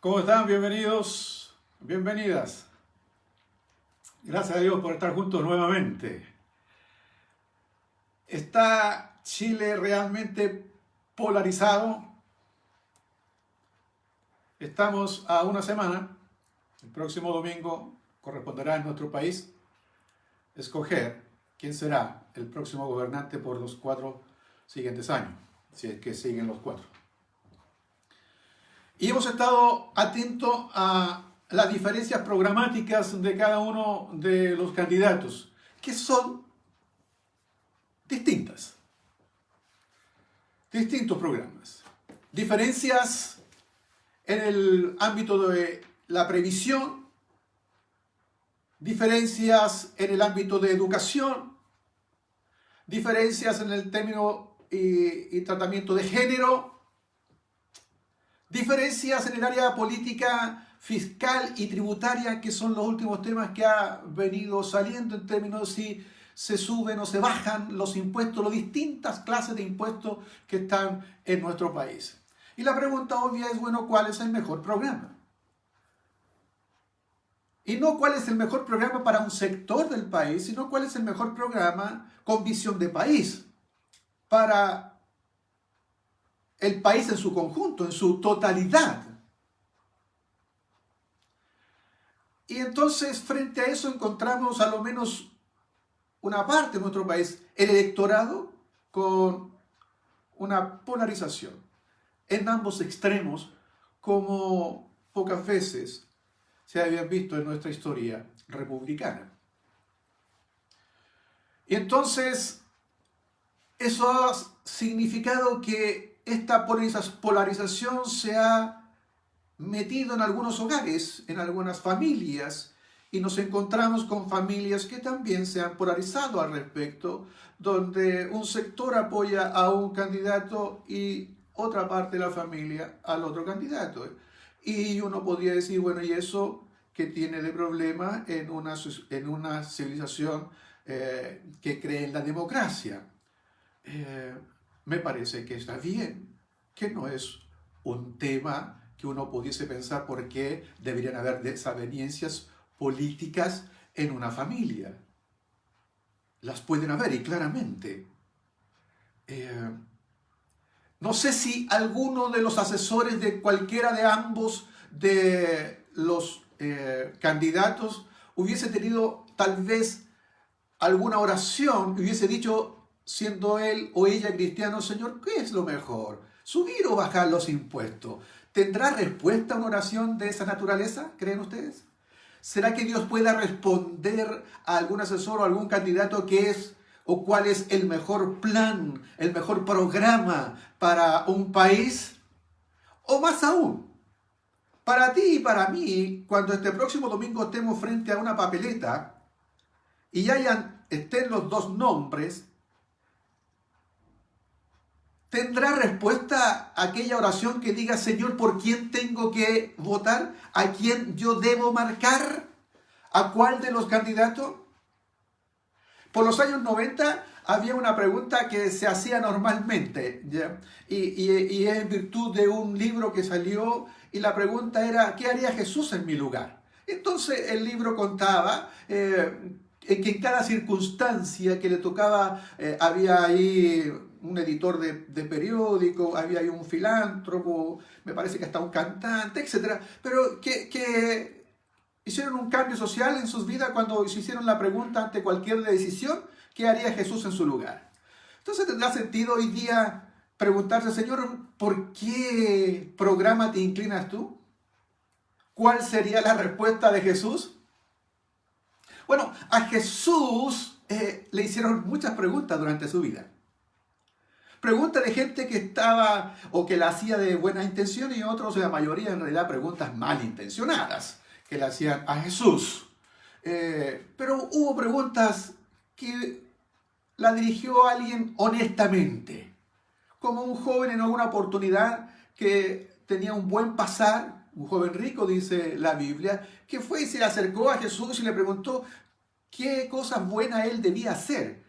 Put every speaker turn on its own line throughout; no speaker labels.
¿Cómo están? Bienvenidos, bienvenidas. Gracias a Dios por estar juntos nuevamente. ¿Está Chile realmente polarizado? Estamos a una semana. El próximo domingo corresponderá en nuestro país escoger quién será el próximo gobernante por los 4 siguientes años, si es que siguen los 4. Y hemos estado atentos a las diferencias programáticas de cada uno de los candidatos, que son distintas. Distintos programas. Diferencias en el ámbito de la previsión, diferencias en el ámbito de educación, diferencias en el término y tratamiento de género, diferencias en el área política, fiscal y tributaria, que son los últimos temas que ha venido saliendo en términos de si se suben o se bajan los impuestos, las distintas clases de impuestos que están en nuestro país. Y la pregunta obvia es, bueno, ¿cuál es el mejor programa? Y no cuál es el mejor programa para un sector del país, sino cuál es el mejor programa con visión de país para el país en su conjunto, en su totalidad. Y entonces, frente a eso, encontramos a lo menos una parte de nuestro país, el electorado, con una polarización en ambos extremos, como pocas veces se habían visto en nuestra historia republicana. Y entonces, eso ha significado que esta polarización se ha metido en algunos hogares, en algunas familias, y nos encontramos con familias que también se han polarizado al respecto, donde un sector apoya a un candidato y otra parte de la familia al otro candidato. Y uno podría decir, bueno, ¿y eso qué tiene de problema en una civilización que cree en la democracia? Me parece que está bien, que no es un tema que uno pudiese pensar por qué deberían haber desavenencias políticas en una familia. Las pueden haber y claramente. No sé si alguno de los asesores de cualquiera de ambos de los candidatos hubiese tenido tal vez alguna oración, hubiese dicho, siendo él o ella cristiano, Señor, ¿qué es lo mejor? ¿Subir o bajar los impuestos? ¿Tendrá respuesta una oración de esa naturaleza, creen ustedes? ¿Será que Dios pueda responder a algún asesor o algún candidato qué es o cuál es el mejor plan, el mejor programa para un país? O más aún, para ti y para mí, cuando este próximo domingo estemos frente a una papeleta y estén los dos nombres, ¿tendrá respuesta aquella oración que diga, Señor, por quién tengo que votar? ¿A quién yo debo marcar? ¿A cuál de los candidatos? Por los años 90 había una pregunta que se hacía normalmente, ¿ya? Y es en virtud de un libro que salió y la pregunta era, ¿qué haría Jesús en mi lugar? Entonces el libro contaba que en cada circunstancia que le tocaba había ahí un editor de periódico, había ahí un filántropo, me parece que hasta un cantante, etc. Pero que hicieron un cambio social en sus vidas cuando se hicieron la pregunta ante cualquier decisión, ¿qué haría Jesús en su lugar? Entonces tendrá sentido hoy día preguntarse, Señor, ¿por qué programa te inclinas tú? ¿Cuál sería la respuesta de Jesús? Bueno, a Jesús le hicieron muchas preguntas durante su vida. Preguntas de gente que estaba o que la hacía de buenas intenciones y otros, la mayoría en realidad preguntas malintencionadas que le hacían a Jesús. Pero hubo preguntas que la dirigió a alguien honestamente, como un joven en alguna oportunidad que tenía un buen pasar, un joven rico, dice la Biblia, que fue y se acercó a Jesús y le preguntó qué cosas buenas él debía hacer.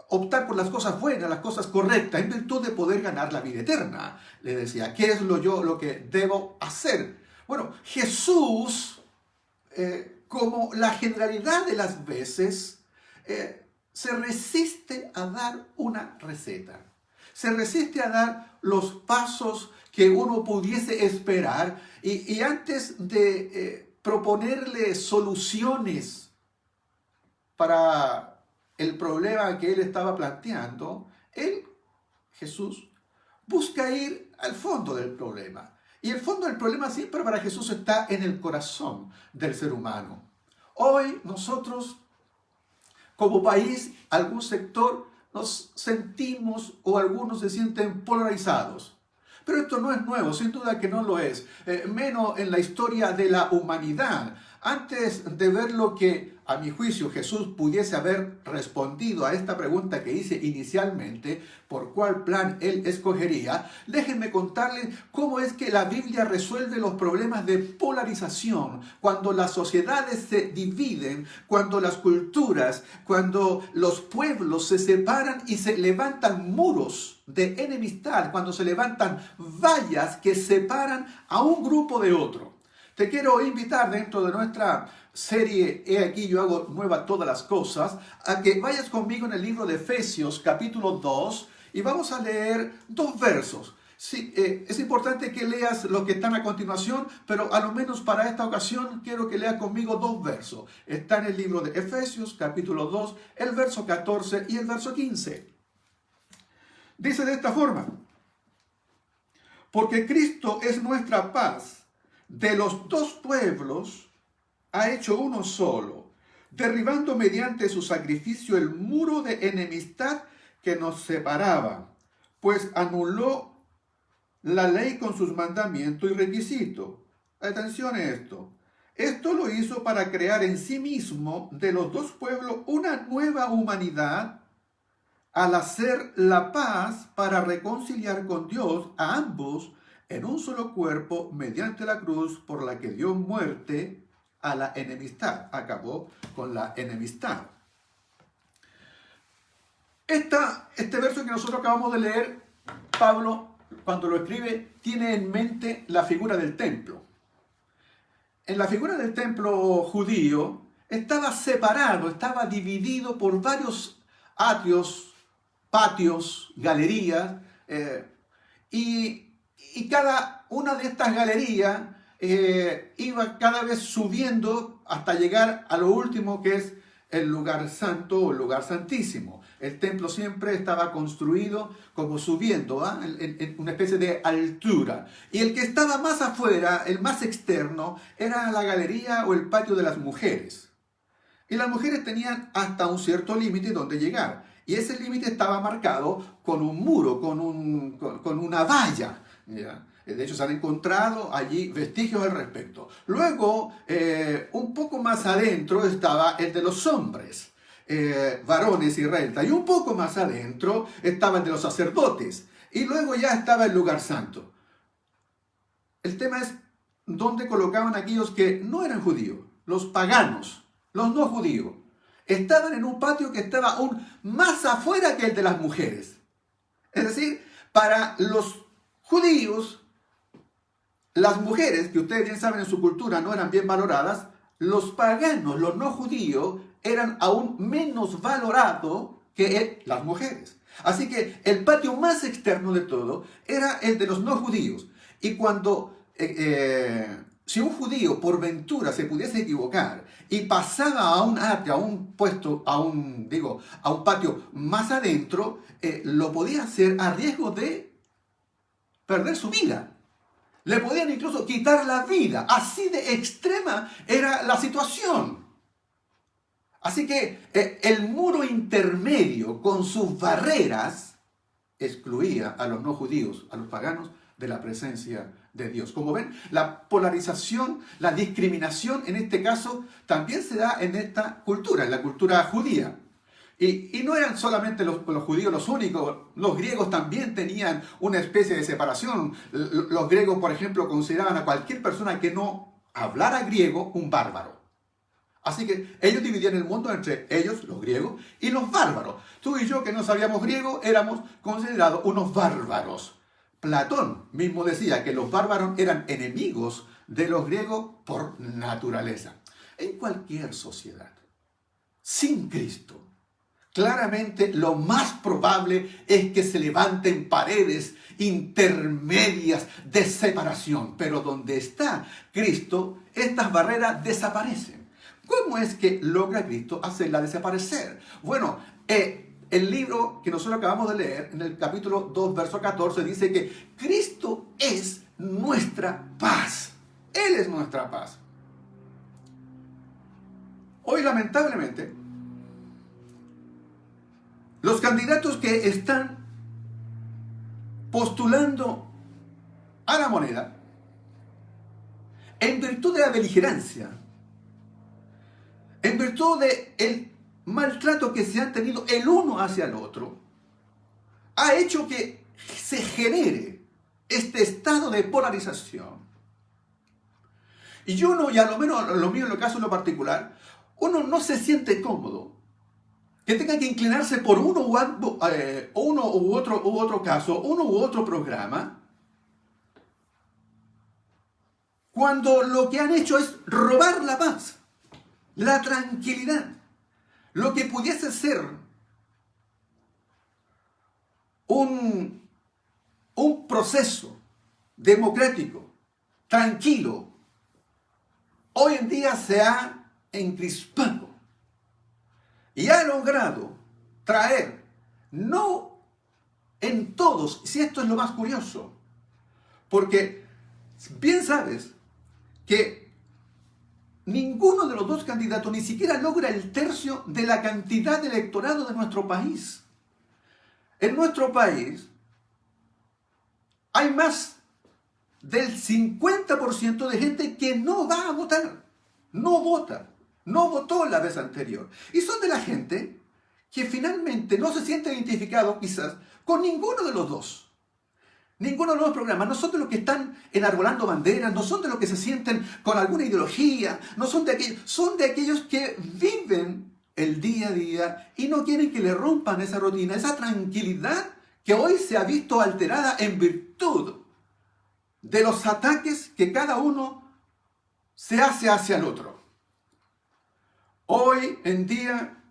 Optar por las cosas buenas, las cosas correctas, en virtud de poder ganar la vida eterna. Le decía, ¿qué es lo que debo hacer? Bueno, Jesús, como la generalidad de las veces, se resiste a dar una receta. Se resiste a dar los pasos que uno pudiese esperar y antes de proponerle soluciones para el problema que él estaba planteando, Jesús, busca ir al fondo del problema. Y el fondo del problema siempre para Jesús está en el corazón del ser humano. Hoy nosotros, como país, algún sector nos sentimos o algunos se sienten polarizados. Pero esto no es nuevo, sin duda que no lo es, menos en la historia de la humanidad. Antes de ver lo que, a mi juicio, Jesús pudiese haber respondido a esta pregunta que hice inicialmente, por cuál plan él escogería, déjenme contarles cómo es que la Biblia resuelve los problemas de polarización, cuando las sociedades se dividen, cuando las culturas, cuando los pueblos se separan y se levantan muros de enemistad, cuando se levantan vallas que separan a un grupo de otro. Te quiero invitar dentro de nuestra serie He aquí yo hago nueva todas las cosas, a que vayas conmigo en el libro de Efesios capítulo 2 y vamos a leer 2 versos. Sí, es importante que leas lo que están a continuación, pero a lo menos para esta ocasión quiero que leas conmigo 2 versos. Está en el libro de Efesios capítulo 2, el verso 14 y el verso 15. Dice de esta forma: porque Cristo es nuestra paz. De los 2 pueblos ha hecho uno solo, derribando mediante su sacrificio el muro de enemistad que nos separaba, pues anuló la ley con sus mandamientos y requisitos. Atención a esto. Esto lo hizo para crear en sí mismo de los 2 pueblos una nueva humanidad, al hacer la paz para reconciliar con Dios a ambos en un solo cuerpo mediante la cruz, por la que dio muerte a la enemistad. Acabó con la enemistad. Este verso que nosotros acabamos de leer, Pablo, cuando lo escribe, tiene en mente la figura del templo. En la figura del templo judío estaba separado, estaba dividido por varios atrios, patios, galerías, y cada una de estas galerías iba cada vez subiendo hasta llegar a lo último, que es el lugar santo o el lugar santísimo. El templo siempre estaba construido como subiendo, en una especie de altura. Y el que estaba más afuera, el más externo, era la galería o el patio de las mujeres. Y las mujeres tenían hasta un cierto límite donde llegar. Y ese límite estaba marcado con un muro, con una valla. ¿Ya? De hecho, se han encontrado allí vestigios al respecto. Luego, un poco más adentro estaba el de los hombres, varones israelitas. Y un poco más adentro estaba el de los sacerdotes. Y luego ya estaba el lugar santo. El tema es dónde colocaban aquellos que no eran judíos, los paganos, los no judíos. Estaban en un patio que estaba aún más afuera que el de las mujeres. Es decir, para los judíos, las mujeres, que ustedes bien saben en su cultura no eran bien valoradas, los paganos, los no judíos, eran aún menos valorados que las mujeres. Así que el patio más externo de todo era el de los no judíos. Y cuando, si un judío por ventura se pudiese equivocar y pasaba a un atrio, a un puesto, a un patio más adentro, lo podía hacer a riesgo de perder su vida. Le podían incluso quitar la vida. Así de extrema era la situación. Así que el muro intermedio con sus barreras excluía a los no judíos, a los paganos, de la presencia de Dios. Como ven, la polarización, la discriminación en este caso también se da en esta cultura, en la cultura judía. Y no eran solamente los judíos los únicos, los griegos también tenían una especie de separación. Los griegos, por ejemplo, consideraban a cualquier persona que no hablara griego un bárbaro. Así que ellos dividían el mundo entre ellos, los griegos, y los bárbaros. Tú y yo, que no sabíamos griego, éramos considerados unos bárbaros. Platón mismo decía que los bárbaros eran enemigos de los griegos por naturaleza. En cualquier sociedad, sin Cristo, claramente lo más probable es que se levanten paredes intermedias de separación. Pero donde está Cristo, estas barreras desaparecen. ¿Cómo es que logra Cristo hacerla desaparecer? Bueno, el libro que nosotros acabamos de leer, en el capítulo 2, verso 14, dice que Cristo es nuestra paz. Él es nuestra paz. Hoy, lamentablemente, los candidatos que están postulando a la moneda, en virtud de la beligerancia, en virtud del maltrato que se han tenido el uno hacia el otro, ha hecho que se genere este estado de polarización. Y uno, y a lo menos lo mío en el caso en lo particular, uno no se siente cómodo que tenga que inclinarse por uno u otro caso, uno u otro programa, cuando lo que han hecho es robar la paz, la tranquilidad, lo que pudiese ser un proceso democrático, tranquilo, hoy en día se ha encrispado y ha logrado traer, no en todos, si esto es lo más curioso, porque bien sabes que ninguno de los dos candidatos ni siquiera logra el tercio de la cantidad de electorado de nuestro país. En nuestro país hay más del 50% de gente que no va a votar, no vota, no votó la vez anterior. Y son de la gente que finalmente no se siente identificado quizás con ninguno de los dos. Ninguno de los programas, no son de los que están enarbolando banderas, no son de los que se sienten con alguna ideología, son de aquellos que viven el día a día y no quieren que le rompan esa rutina, esa tranquilidad que hoy se ha visto alterada en virtud de los ataques que cada uno se hace hacia el otro. Hoy en día,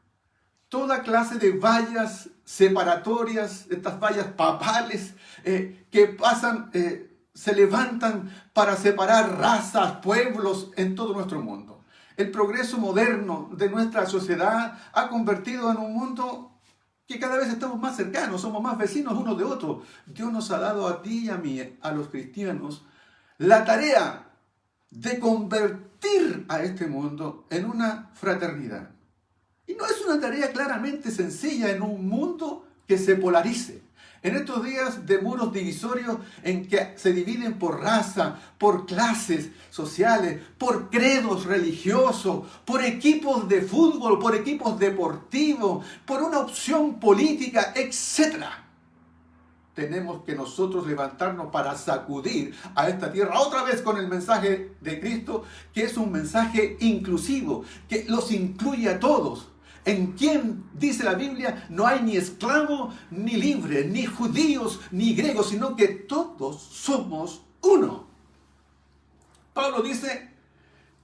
toda clase de vallas separatorias, estas vallas papales que pasan, se levantan para separar razas, pueblos en todo nuestro mundo. El progreso moderno de nuestra sociedad ha convertido en un mundo que cada vez estamos más cercanos, somos más vecinos unos de otros. Dios nos ha dado a ti y a mí, a los cristianos, la tarea de convertir a este mundo en una fraternidad. Y no es una tarea claramente sencilla en un mundo que se polarice. En estos días de muros divisorios en que se dividen por raza, por clases sociales, por credos religiosos, por equipos de fútbol, por equipos deportivos, por una opción política, etc. Tenemos que nosotros levantarnos para sacudir a esta tierra otra vez con el mensaje de Cristo, que es un mensaje inclusivo, que los incluye a todos. En quien, dice la Biblia, no hay ni esclavo ni libre, ni judíos ni griegos, sino que todos somos uno. Pablo dice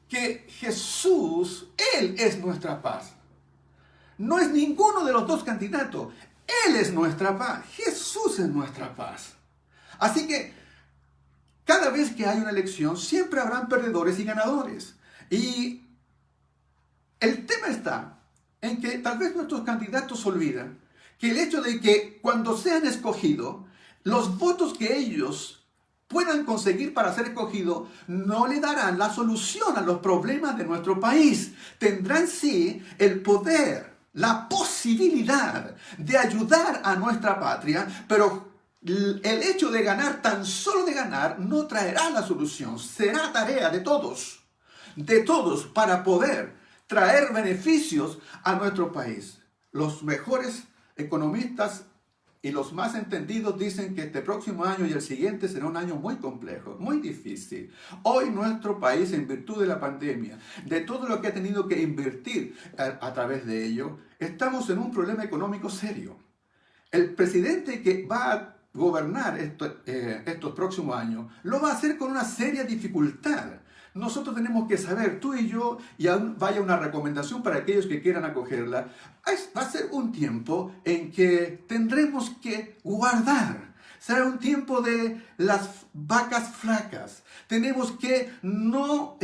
que Jesús, Él es nuestra paz. No es ninguno de los dos candidatos. Él es nuestra paz. Jesús es nuestra paz. Así que cada vez que hay una elección, siempre habrán perdedores y ganadores. Y el tema está en que tal vez nuestros candidatos olvidan que el hecho de que cuando sean escogidos, los votos que ellos puedan conseguir para ser escogidos no le darán la solución a los problemas de nuestro país. Tendrán sí el poder, la posibilidad de ayudar a nuestra patria, pero el hecho de ganar, tan solo de ganar, no traerá la solución. Será tarea de todos para poder traer beneficios a nuestro país. Los mejores economistas y los más entendidos dicen que este próximo año y el siguiente será un año muy complejo, muy difícil. Hoy nuestro país, en virtud de la pandemia, de todo lo que ha tenido que invertir a través de ello, estamos en un problema económico serio. El presidente que va gobernar estos próximos años, lo va a hacer con una seria dificultad. Nosotros tenemos que saber, tú y yo, y aún vaya una recomendación para aquellos que quieran acogerla, va a ser un tiempo en que tendremos que guardar. Será un tiempo de las vacas flacas. Tenemos que no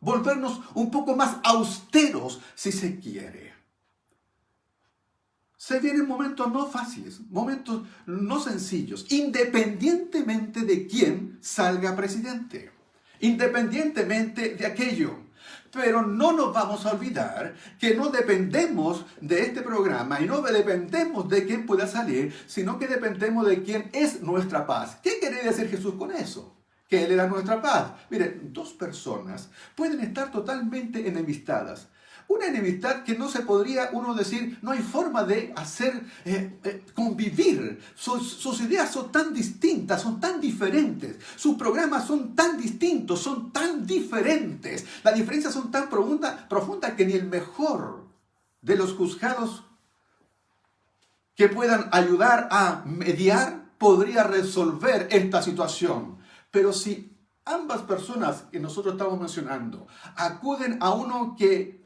volvernos un poco más austeros, si se quiere. Se vienen momentos no fáciles, momentos no sencillos, independientemente de quién salga presidente, independientemente de aquello. Pero no nos vamos a olvidar que no dependemos de este programa y no dependemos de quién pueda salir, sino que dependemos de quién es nuestra paz. ¿Qué quiere decir Jesús con eso? Que Él era nuestra paz. Miren, dos personas pueden estar totalmente enemistadas. Una enemistad que no se podría uno decir, no hay forma de hacer convivir. Sus ideas son tan distintas, son tan diferentes. Sus programas son tan distintos, son tan diferentes. Las diferencias son tan profundas que ni el mejor de los juzgados que puedan ayudar a mediar podría resolver esta situación. Pero si ambas personas que nosotros estamos mencionando acuden a uno que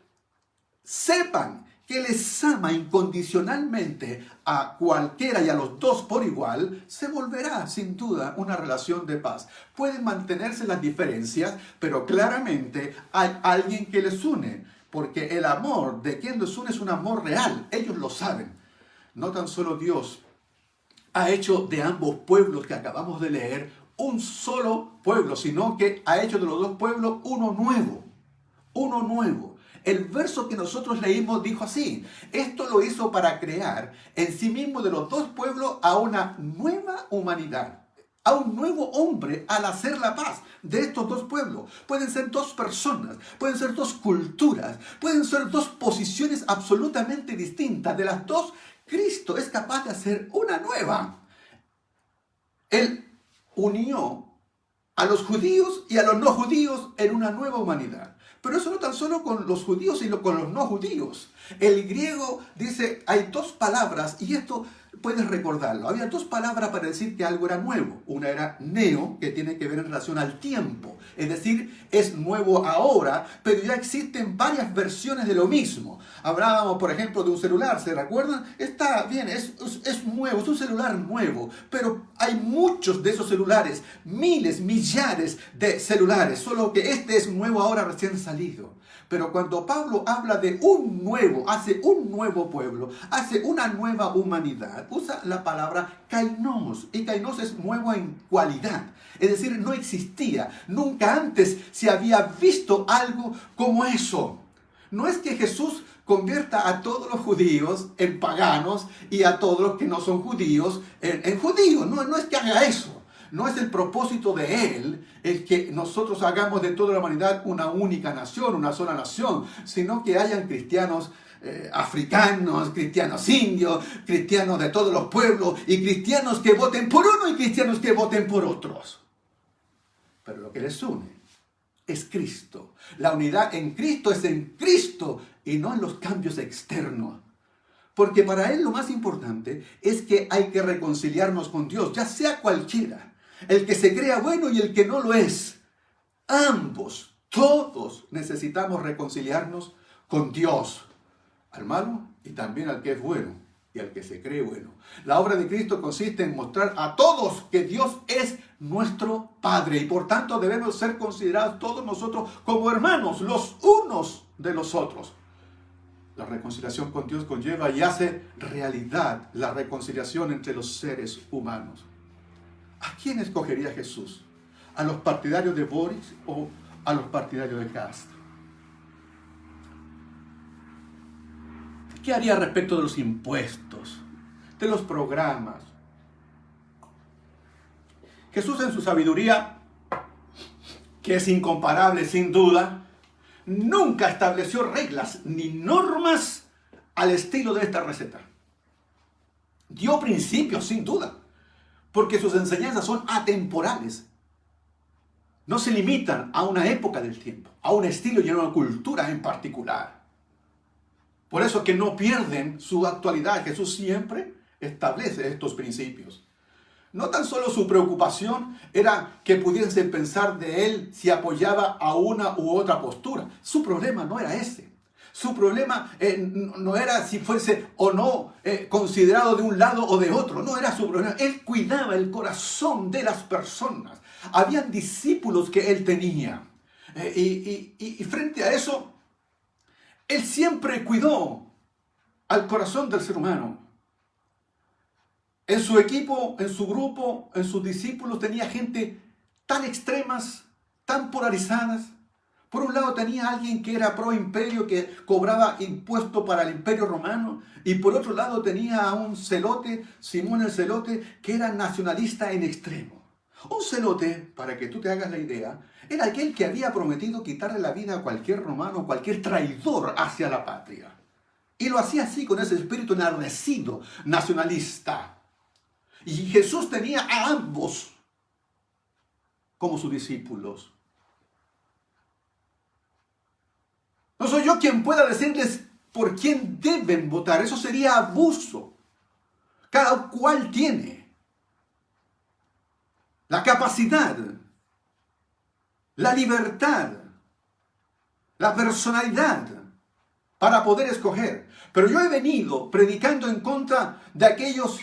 sepan que les ama incondicionalmente a cualquiera y a los dos por igual, se volverá sin duda una relación de paz. Pueden mantenerse las diferencias, pero claramente hay alguien que les une, porque el amor de quien les une es un amor real. Ellos lo saben. No tan solo Dios ha hecho de ambos pueblos que acabamos de leer un solo pueblo, sino que ha hecho de los dos pueblos uno nuevo. Uno nuevo. El verso que nosotros leímos dijo así: esto lo hizo para crear en sí mismo de los dos pueblos a una nueva humanidad, a un nuevo hombre al hacer la paz de estos dos pueblos. Pueden ser dos personas, pueden ser dos culturas, pueden ser dos posiciones absolutamente distintas. De las dos, Cristo es capaz de hacer una nueva. Él unió a los judíos y a los no judíos en una nueva humanidad. Pero eso no tan solo con los judíos, sino con los no judíos. El griego dice, hay dos palabras, y esto puedes recordarlo. Había dos palabras para decir que algo era nuevo. Una era neo, que tiene que ver en relación al tiempo. Es decir, es nuevo ahora, pero ya existen varias versiones de lo mismo. Hablábamos, por ejemplo, de un celular, ¿se recuerdan? Está bien, es nuevo, es un celular nuevo, pero hay muchos de esos celulares, miles, millares de celulares, solo que este es nuevo ahora, recién salido. Pero cuando Pablo habla de un nuevo, hace un nuevo pueblo, hace una nueva humanidad, usa la palabra kainos. Y kainos es nuevo en cualidad. Es decir, no existía. Nunca antes se había visto algo como eso. No es que Jesús convierta a todos los judíos en paganos y a todos los que no son judíos en judíos. No es que haga eso. No es el propósito de Él el que nosotros hagamos de toda la humanidad una única nación, una sola nación, sino que hayan cristianos africanos, cristianos indios, cristianos de todos los pueblos, y cristianos que voten por uno y cristianos que voten por otros. Pero lo que les une es Cristo. La unidad en Cristo es en Cristo y no en los cambios externos. Porque para Él lo más importante es que hay que reconciliarnos con Dios, ya sea cualquiera. El que se crea bueno y el que no lo es. Ambos, todos necesitamos reconciliarnos con Dios. Al malo y también al que es bueno y al que se cree bueno. La obra de Cristo consiste en mostrar a todos que Dios es nuestro Padre. Y por tanto debemos ser considerados todos nosotros como hermanos, los unos de los otros. La reconciliación con Dios conlleva y hace realidad la reconciliación entre los seres humanos. ¿A quién escogería Jesús? ¿A los partidarios de Boris o a los partidarios de Castro? ¿Qué haría respecto de los impuestos, de los programas? Jesús, en su sabiduría, que es incomparable sin duda, nunca estableció reglas ni normas al estilo de esta receta. Dio principios sin duda, porque sus enseñanzas son atemporales. No se limitan a una época del tiempo, a un estilo y a una cultura en particular. Por eso que no pierden su actualidad. Jesús siempre establece estos principios. no tan solo su preocupación era que pudiesen pensar de él si apoyaba a una u otra postura. Su problema no era ese. Su problema no era si fuese o no considerado de un lado o de otro. No era su problema. Él cuidaba el corazón de las personas. Habían discípulos que él tenía. Y frente a eso, él siempre cuidó al corazón del ser humano. En su equipo, en su grupo, en sus discípulos tenía gente tan extremas, tan polarizadas. Por un lado tenía alguien que era pro imperio, que cobraba impuesto para el imperio romano. Y por otro lado tenía a un celote, Simón el Celote, que era nacionalista en extremo. Un celote, para que tú te hagas la idea, era aquel que había prometido quitarle la vida a cualquier romano, cualquier traidor hacia la patria. Y lo hacía así, con ese espíritu enardecido, nacionalista. Y Jesús tenía a ambos como sus discípulos. No soy yo quien pueda decirles por quién deben votar. Eso sería abuso. Cada cual tiene la capacidad, la libertad, la personalidad para poder escoger. Pero yo he venido predicando en contra de aquellos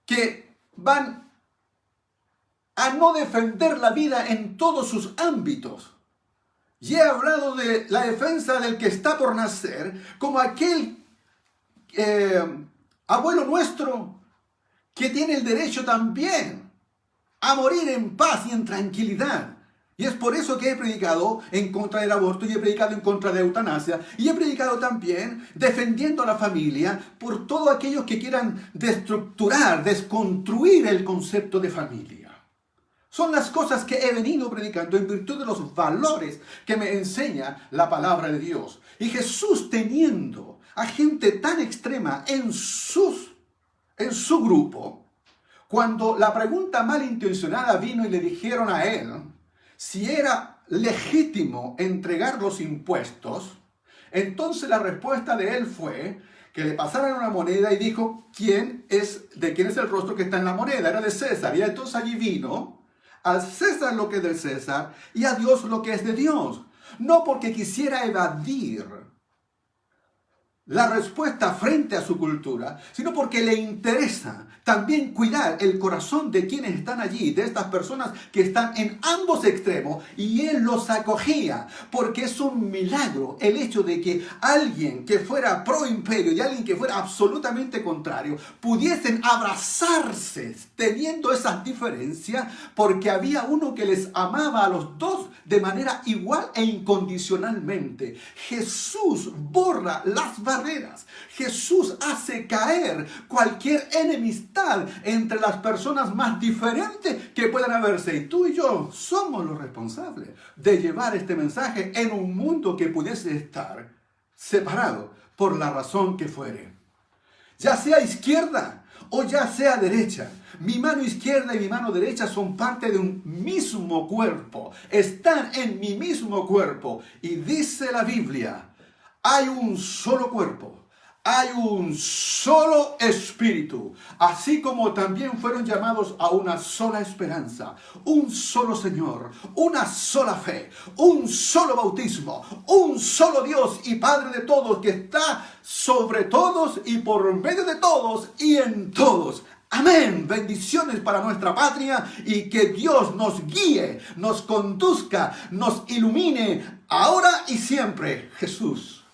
que van a no defender la vida en todos sus ámbitos. Y he hablado de la defensa del que está por nacer como aquel abuelo nuestro que tiene el derecho también a morir en paz y en tranquilidad. Y es por eso que he predicado en contra del aborto y he predicado en contra de la eutanasia y he predicado también defendiendo a la familia por todos aquellos que quieran destructurar, desconstruir el concepto de familia. Son las cosas que he venido predicando en virtud de los valores que me enseña la palabra de Dios. Y Jesús, teniendo a gente tan extrema en su grupo, cuando la pregunta malintencionada vino y le dijeron a él si era legítimo entregar los impuestos, entonces la respuesta de él fue que le pasaran una moneda y dijo, ¿de quién es el rostro que está en la moneda? Era de César. Y entonces allí vino, al César lo que es del César y a Dios lo que es de Dios. No porque quisiera evadir la respuesta frente a su cultura, sino porque le interesa también cuidar el corazón de quienes están allí, de estas personas que están en ambos extremos, y él los acogía, porque es un milagro el hecho de que alguien que fuera pro imperio y alguien que fuera absolutamente contrario pudiesen abrazarse teniendo esas diferencias, porque había uno que les amaba a los dos de manera igual e incondicionalmente. Jesús borra las barreras. Jesús hace caer cualquier enemistad entre las personas más diferentes que puedan haberse. Y tú y yo somos los responsables de llevar este mensaje en un mundo que pudiese estar separado por la razón que fuere. Ya sea izquierda o ya sea derecha. Mi mano izquierda y mi mano derecha son parte de un mismo cuerpo. Están en mi mismo cuerpo. Y dice la Biblia, hay un solo cuerpo. Hay un solo espíritu, así como también fueron llamados a una sola esperanza, un solo Señor, una sola fe, un solo bautismo, un solo Dios y Padre de todos, que está sobre todos y por medio de todos y en todos. Amén. Bendiciones para nuestra patria y que Dios nos guíe, nos conduzca, nos ilumine ahora y siempre. Jesús.